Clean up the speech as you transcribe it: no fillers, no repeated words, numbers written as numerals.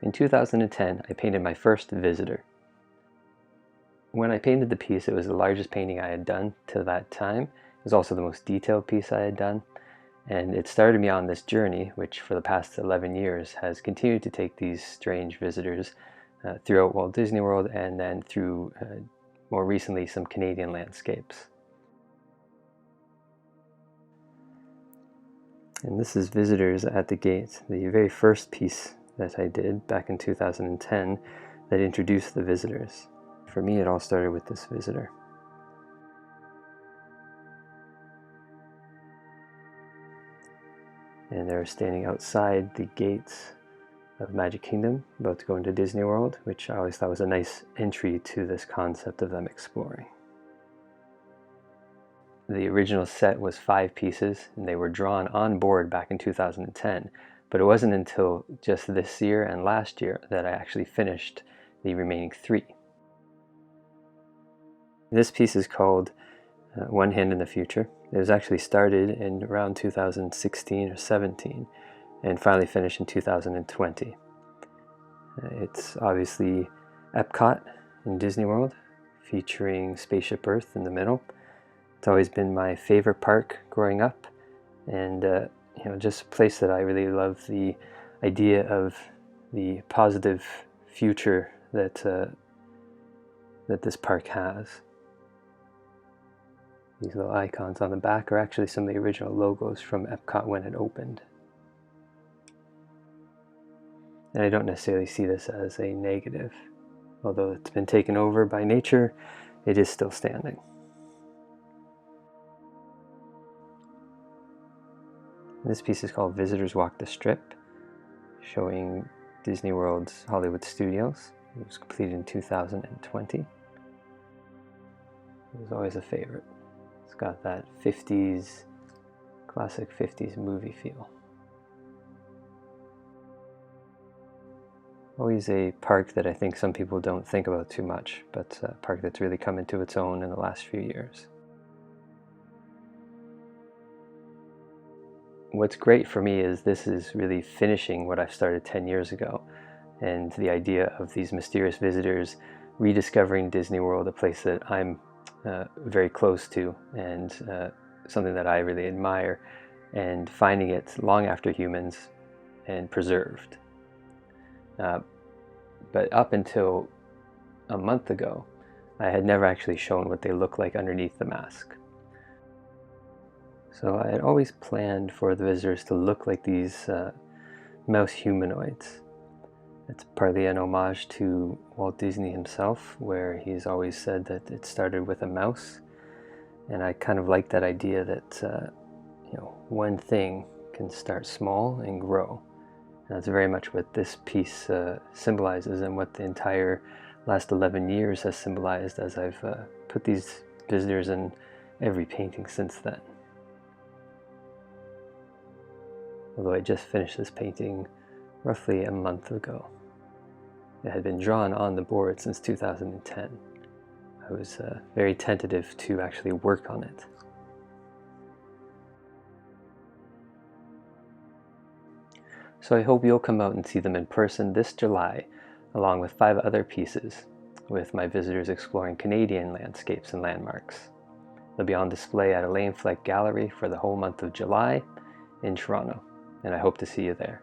In 2010, I painted my first visitor. When I painted the piece, it was the largest painting I had done to that time. It was also the most detailed piece I had done. And it started me on this journey, which for the past 11 years has continued to take these strange visitors throughout Walt Disney World, and then through, more recently, some Canadian landscapes. And this is Visitors at the Gate, the very first piece that I did back in 2010 that introduced the visitors. For me, it all started with this visitor. And they're standing outside the gates of Magic Kingdom, about to go into Disney World, which I always thought was a nice entry to this concept of them exploring. The original set was 5 pieces, and they were drawn on board back in 2010, but it wasn't until just this year and last year that I actually finished the remaining 3. This piece is called One Hand in the Future. It was actually started in around 2016 or 17 and finally finished in 2020. It's obviously Epcot in Disney World, featuring Spaceship Earth in the middle. It's always been my favorite park growing up, and just a place that I really love the idea of the positive future that this park has. These little icons on the back are actually some of the original logos from Epcot when it opened. And I don't necessarily see this as a negative. Although it's been taken over by nature, it is still standing. This piece is called Visitors Walk the Strip, showing Disney World's Hollywood Studios. It was completed in 2020. It was always a favorite. It's got that 50s, classic 50s movie feel. Always a park that I think some people don't think about too much, but a park that's really come into its own in the last few years. What's great for me is this is really finishing what I've started 10 years ago, and the idea of these mysterious visitors rediscovering Disney World, a place that I'm very close to, and something that I really admire, and finding it long after humans and preserved. But up until a month ago, I had never actually shown what they look like underneath the mask. So I had always planned for the visitors to look like these mouse humanoids. It's partly an homage to Walt Disney himself, where he's always said that it started with a mouse. And I kind of like that idea that one thing can start small and grow. And that's very much what this piece symbolizes, and what the entire last 11 years has symbolized, as I've put these visitors in every painting since then. Although I just finished this painting roughly a month ago. It had been drawn on the board since 2010. I was very tentative to actually work on it. So I hope you'll come out and see them in person this July, along with 5 other pieces, with my visitors exploring Canadian landscapes and landmarks. They'll be on display at Elaine Fleck Gallery for the whole month of July in Toronto, and I hope to see you there.